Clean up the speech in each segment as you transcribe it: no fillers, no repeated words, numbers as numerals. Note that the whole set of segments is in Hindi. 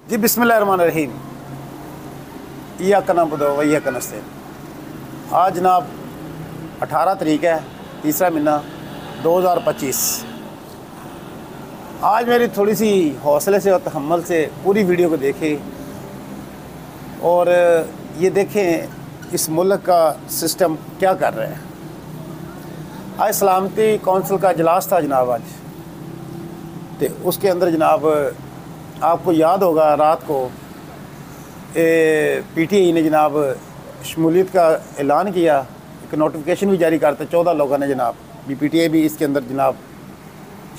जी बिस्मिल्लाहिर्रहमानिर्रहीम। इय्याका नअबुदु व इय्याका नस्तईन। आज जनाब 18 तारीख है, तीसरा महीना 2025। आज मेरी थोड़ी सी हौसले से और तहम्मुल से पूरी वीडियो को देखें और ये देखें इस मुल्क का सिस्टम क्या कर रहा है। आज सलामती कौंसिल का इजलास था जनाब आज, तो उसके अंदर जनाब आपको याद होगा रात को PTI ने जनाब शमूलियत का ऐलान किया, एक नोटिफिकेशन भी जारी करते 14 लोगों ने जनाब भी PTI भी इसके अंदर जनाब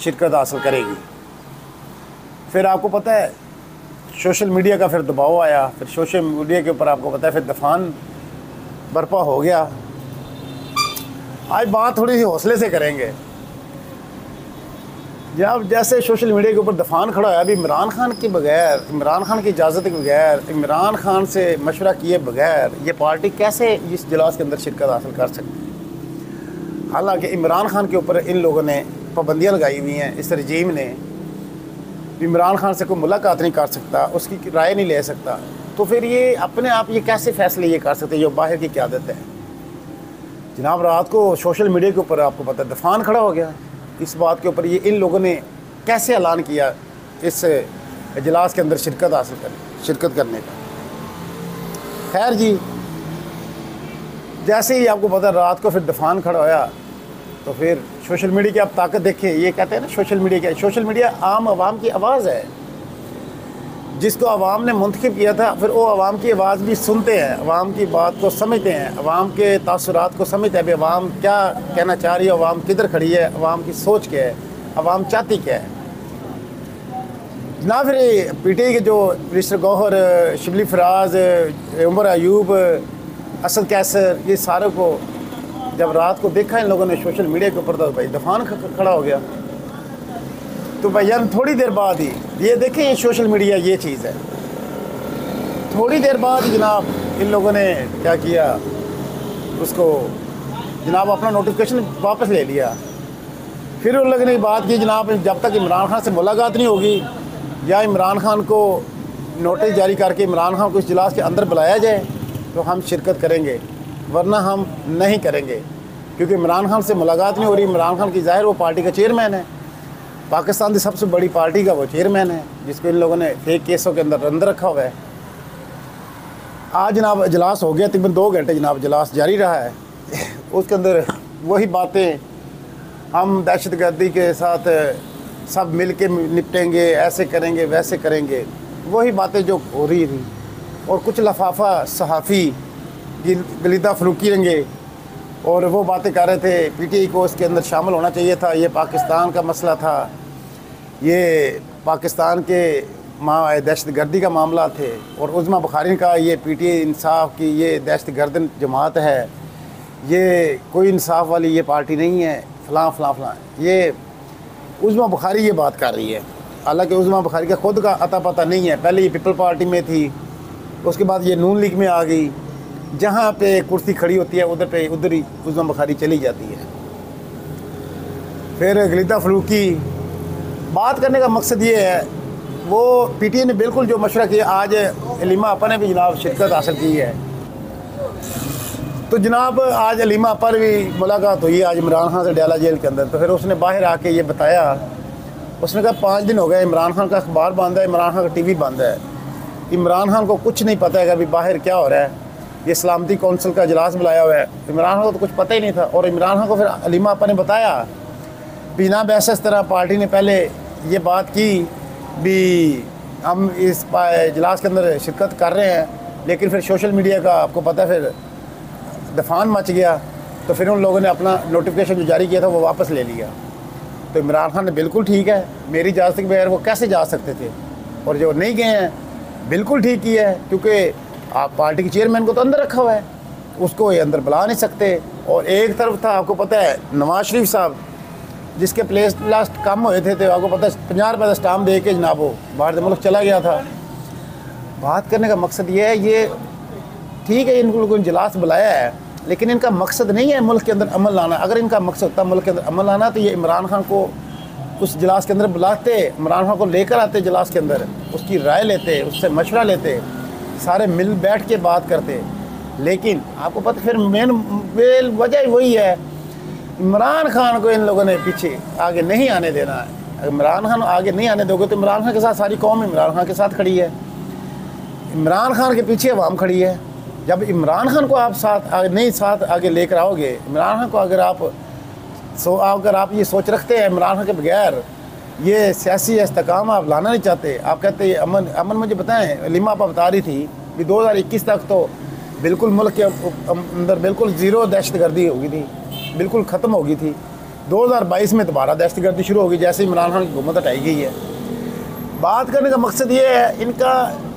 शिरकत हासिल करेगी। फिर आपको पता है सोशल मीडिया का फिर दबाव आया, फिर सोशल मीडिया के ऊपर आपको पता है फिर दफान बर्पा हो गया। आज बात थोड़ी सी हौसले से करेंगे। जब जैसे सोशल मीडिया के ऊपर दफान खड़ा है, अभी इमरान खान के बगैर, इमरान खान की इजाज़त के बगैर, इमरान खान से मशवरा किए बगैर ये पार्टी कैसे इस इजलास के अंदर शिरकत हासिल कर सकती है। हालांकि इमरान खान के ऊपर इन लोगों ने पाबंदियाँ लगाई हुई हैं, इस रजीम ने। इमरान खान से कोई मुलाकात नहीं कर सकता, उसकी राय नहीं ले सकता, तो फिर ये अपने आप ये कैसे फ़ैसले ये कर सकते जो बाहर की क़यादत है। जनाब रात को सोशल मीडिया के ऊपर आपको पता है दफान खड़ा हो गया इस बात के ऊपर, ये इन लोगों ने कैसे ऐलान किया इस इजलास के अंदर शिरकत करने का। खैर जी, जैसे ही आपको पता रात को फिर दफान खड़ा होया, तो फिर सोशल मीडिया की आप ताकत देखें। ये कहते हैं ना सोशल मीडिया क्या, सोशल मीडिया आम आवाम की आवाज़ है, जिसको आवाम ने मुंतखब किया था। फिर वो आवाम की आवाज़ भी सुनते हैं, आवाम की बात को समझते हैं, आवाम के तासुरात को समझते हैं। भाई आवाम क्या कहना चाह रही है, आवाम किधर खड़ी है, आवाम की सोच क्या है, आवाम चाहती क्या है ना। फिर PTI के जो मिनिस्टर गौहर, शिबली फराज, उमर अयूब, असद कैसर, ये सारों को जब रात को देखा इन लोगों ने सोशल मीडिया के ऊपर, तो भाई दफान खड़ा हो गया। तो भाईजान थोड़ी देर बाद ही ये देखें, ये सोशल मीडिया ये चीज़ है। थोड़ी देर बाद जनाब इन लोगों ने क्या किया, उसको जनाब अपना नोटिफिकेशन वापस ले लिया। फिर उन लोगों ने बात की जनाब जब तक इमरान खान से मुलाकात नहीं होगी या इमरान खान को नोटिस जारी करके इमरान खान को इस इजलास के अंदर बुलाया जाए तो हम शिरकत करेंगे, वरना हम नहीं करेंगे। क्योंकि इमरान खान से मुलाकात नहीं हो रही। इमरान खान की ज़ाहिर वो पार्टी का चेयरमैन है, पाकिस्तान की सबसे बड़ी पार्टी का वो चेयरमैन है, जिसको इन लोगों ने फेक केसों के अंदर रखा हुआ है। आज जनाब इजलास हो गया, तकरीबन 2 घंटे जनाब इजलास जारी रहा है। उसके अंदर वही बातें, हम दहशतगर्दी के साथ सब मिल के निपटेंगे, ऐसे करेंगे वैसे करेंगे, वही बातें जो हो रही थी। और कुछ लफाफा सहाफ़ी गलीदा फरूकी रहेंगे और वो बातें कर रहे थे PTI को इसके अंदर शामिल होना चाहिए था, ये पाकिस्तान का मसला था, ये पाकिस्तान के दहशतगर्दी का मामला थे। और उज़्मा बुखारी का ये PTI इंसाफ की ये दहशतगर्द जमात है, ये कोई इंसाफ वाली ये पार्टी नहीं है, फ़लाँ फ़लाँ फ़लाँ। ये उज़्मा बुखारी ये बात कर रही है। हालांकि उज़्मा बुखारी का ख़ुद का अता पता नहीं है। पहले ये पीपल पार्टी में थी, उसके बाद ये नून लीग में आ गई। जहाँ पे कुर्सी खड़ी होती है उधर ही उज़्मा बुखारी चली जाती है। फिर गलीदा फरूकी बात करने का मकसद ये है, वो PTI ने बिल्कुल जो मशवरा किया, आज अलीमा अपा ने भी जनाब शिरकत हासिल की है। तो जनाब आज अलीमा अपा भी मुलाकात हुई आज इमरान खान से डयाला जेल के अंदर। तो फिर उसने बाहर आके ये बताया, उसने कहा 5 दिन हो गए इमरान खान का अखबार बंद है, इमरान खान का TV बंद है, इमरान खान को कुछ नहीं पता है कि अभी बाहर क्या हो रहा है। ये सलामती कौंसिल का इजलास बुलाया हुआ है, इमरान खान को तो कुछ पता ही नहीं था। और इमरान खान को फिर अलीमा अपा ने बताया बिना बहस इस तरह पार्टी ने पहले ये बात की भी हम इस इजलास के अंदर शिरकत कर रहे हैं, लेकिन फिर सोशल मीडिया का आपको पता है फिर दफान मच गया। तो फिर उन लोगों ने अपना नोटिफिकेशन जो जारी किया था वो वापस ले लिया। तो इमरान खान ने बिल्कुल ठीक है, मेरी इजाज़त के बगैर वो कैसे जा सकते थे, और जो नहीं गए हैं बिल्कुल ठीक किया है, क्योंकि आप पार्टी के चेयरमैन को तो अंदर रखा हुआ है, उसको ये अंदर बुला नहीं सकते। और एक तरफ था आपको पता है नवाज शरीफ साहब, जिसके प्लेस लास्ट कम हुए थे, तो आपको पता है 50 रुपये का स्टाम्प दे के जनाब वो बाहर मुल्क चला गया था। बात करने का मकसद ये है, ये ठीक है इन लोगों ने इजलास बुलाया है, लेकिन इनका मकसद नहीं है मुल्क के अंदर अमल लाना। अगर इनका मकसद होता मुल्क के अंदर अमल लाना, तो ये इमरान खान को उस इजलास के अंदर बुलाते, इमरान खान को लेकर आते इजलास के अंदर, उसकी राय लेते, उससे मशवरा लेते, सारे मिल बैठ के बात करते। लेकिन आपको पता फिर मेन वजह वही है, इमरान खान को इन लोगों ने पीछे आगे नहीं आने देना है। अगर इमरान खान आगे नहीं आने दोगे तो इमरान खान के साथ सारी कौम इमरान खान के साथ खड़ी है, इमरान खान के पीछे अवाम खड़ी है। जब इमरान खान को आप साथ आगे लेकर आओगे, इमरान खान को अगर आप ये सोच रखते हैं इमरान खान के बगैर ये सियासी इस्तेकाम आप लाना नहीं चाहते, आप कहते हैं अमन मुझे बताएं, लिमा आप बता रही थी कि 2021 तक तो बिल्कुल मुल्क के अंदर बिल्कुल ज़ीरो दहशतगर्दी हो गई थी, बिल्कुल ख़त्म हो गई थी। 2022 में दोबारा दहशतगर्दी शुरू होगी जैसे इमरान खान की हुकूमत हटाई गई है। बात करने का मकसद ये है, इनका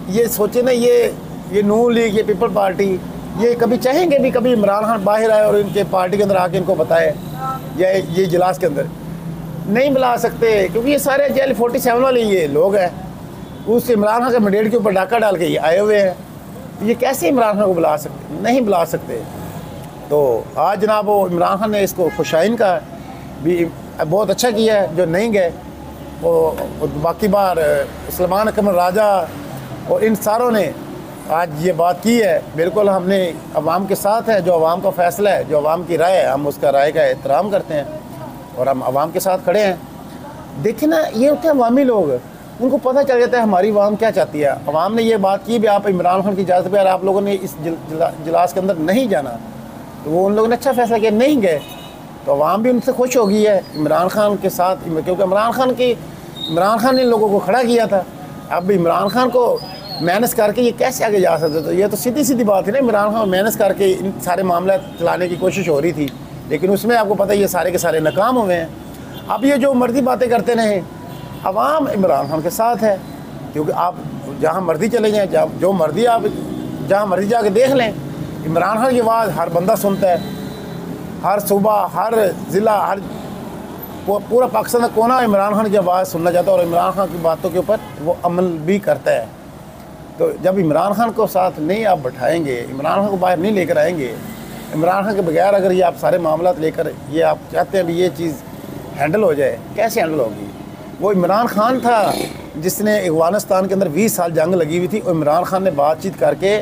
ये सोचे ना, ये नून लीग, ये पीपल पार्टी, ये कभी चाहेंगे भी कभी इमरान खान बाहर आए और इनके पार्टी के अंदर आके इनको बताए, या ये इजलास के अंदर नहीं बुला सकते क्योंकि ये सारे जेल 47 वाले ये लोग हैं, उस इमरान खान के मैंडेट के ऊपर डाका डाल के ये आए हुए हैं। तो ये कैसे इमरान खान को बुला सकते? नहीं बुला सकते। तो आज जनाब वो इमरान खान ने इसको खुशाइन का भी बहुत अच्छा किया है जो नहीं गए। और बाकी बार सलमान अकबर राजा और इन सारों ने आज ये बात की है, बिल्कुल हमने अवाम के साथ है, जो अवाम का फ़ैसला है, जो अवाम की राय है, हम उसका राय का एहतराम करते हैं और हम अवाम के साथ खड़े हैं। देखिए ना, ये होते हैं अवामी लोग, उनको पता चल जाता है हमारी अवाम क्या चाहती है। अवाम ने ये बात की भी आप इमरान खान की इजाज़त पर आप लोगों ने इस इजलास के अंदर नहीं जाना, तो वो उन लोगों ने अच्छा फ़ैसला किया, नहीं गए, तो अवाम भी उनसे खुश हो गई है इमरान खान के साथ, क्योंकि इमरान खान ने इन लोगों को खड़ा किया था। अब इमरान खान को मैनेज करके ये कैसे आगे जा सकते? तो ये तो सीधी बात है ना, इमरान खान मैनेज करके इन सारे मामला चलाने की कोशिश हो रही थी, लेकिन उसमें आपको पता है ये सारे के सारे नाकाम हुए हैं। अब ये जो मर्जी बातें करते रहे, अवाम इमरान खान के साथ है, क्योंकि आप जहाँ मर्जी चले जाएँ, जो मर्जी आप जहाँ मर्जी जाके देख लें, इमरान खान की आवाज़ हर बंदा सुनता है, हर सूबा, हर ज़िला, हर पूरा पाकिस्तान का कोना इमरान खान की आवाज़ सुनना चाहता है और इमरान खान की बातों के ऊपर वो अमल भी करता है। तो जब इमरान खान को साथ नहीं आप बैठाएंगे, इमरान खान को बाहर नहीं लेकर आएंगे, इमरान खान के बगैर अगर ये आप सारे मामला लेकर ये आप चाहते हैं भी ये चीज़ हैंडल हो जाए, कैसे हैंडल होगी? वो इमरान खान था जिसने अफगानिस्तान के अंदर 20 साल जंग लगी हुई थी और इमरान खान ने बातचीत करके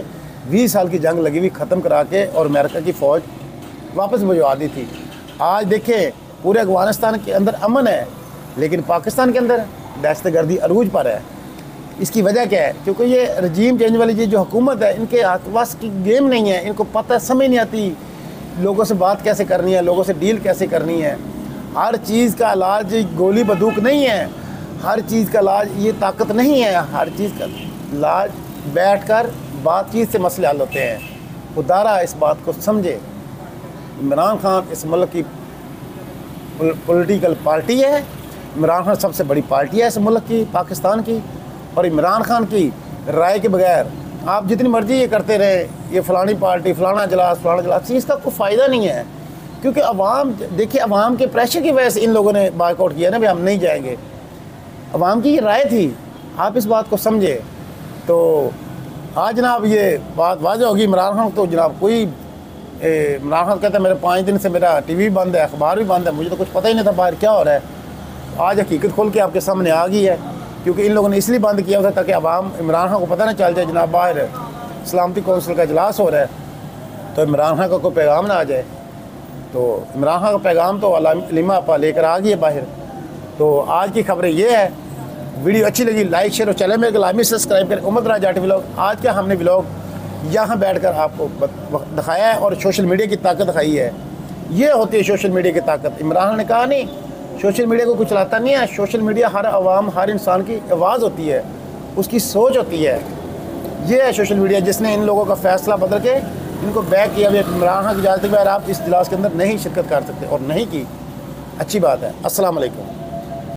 20 साल की जंग लगी हुई ख़त्म करा के और अमेरिका की फ़ौज वापस भिजवा दी थी। आज देखें पूरे अफगानिस्तान के अंदर अमन है, लेकिन पाकिस्तान के अंदर दहशतगर्दी अरूज पर है। इसकी वजह क्या है? क्योंकि ये रजीम चेंज वाली ये जो हुकूमत है, इनके आसपास की गेम नहीं है, इनको पता समझ नहीं आती लोगों से बात कैसे करनी है, लोगों से डील कैसे करनी है। हर चीज़ का इलाज गोली बंदूक नहीं है, हर चीज़ का इलाज ये ताकत नहीं है, हर चीज़ का इलाज बैठकर बातचीत से मसले हल होते हैं। खुदारा इस बात को समझे। इमरान खान इस मुल्क की पॉलिटिकल पार्टी है, इमरान खान सबसे बड़ी पार्टी है इस मुल्क की, पाकिस्तान की, और इमरान खान की राय के बगैर आप जितनी मर्जी ये करते रहे, ये फ़लानी पार्टी, फ़लाना इजलास, इसका कोई फ़ायदा नहीं है। क्योंकि अवाम, देखिए अवाम के प्रेशर की वजह से इन लोगों ने बायकआउट किया ना, भाई हम नहीं जाएंगे। अवाम की ये राय थी, आप इस बात को समझे। तो आज जनाब ये बात वाज़ह होगी। इमरान खान तो जनाब कोई इमरान खान कहता है मेरे 5 दिन से मेरा टीवी बंद है, अखबार भी बंद है, मुझे तो कुछ पता ही नहीं था बाहर क्या हो रहा है। आज हकीकत खोल के आपके सामने आ गई है, क्योंकि इन लोगों ने इसलिए बंद किया था ताकि अवाम इमरान खान को पता ना चल जाए जनाब बाहर सलामती कौंसिल का इजलास हो रहा है, तो इमरान खान का कोई पैगाम ना आ जाए। तो इमरान खान का पैगाम तो लिमा आपा लेकर आ गई है बाहर। तो आज की खबरें ये है। वीडियो अच्छी लगी लाइक शेयर और चैनल में लाजमी सब्सक्राइब करें। उमर राज जाट व्लॉग। आज का हमने व्लॉग यहाँ बैठकर आपको दिखाया है और सोशल मीडिया की ताकत दिखाई है। ये होती है सोशल मीडिया की ताकत। इमरान ने कहा नहीं सोशल मीडिया को कुछ चलाता नहीं है, सोशल मीडिया हर आवाम, हर इंसान की आवाज़ होती है, उसकी सोच होती है। ये है सोशल मीडिया जिसने इन लोगों का फ़ैसला बदल के इनको बैक किया। इमरान खान की इजाज़त के बगैर आप इस इजलास के अंदर नहीं शिरकत कर सकते और नहीं की। अच्छी बात है। अस्सलाम वालेकुम।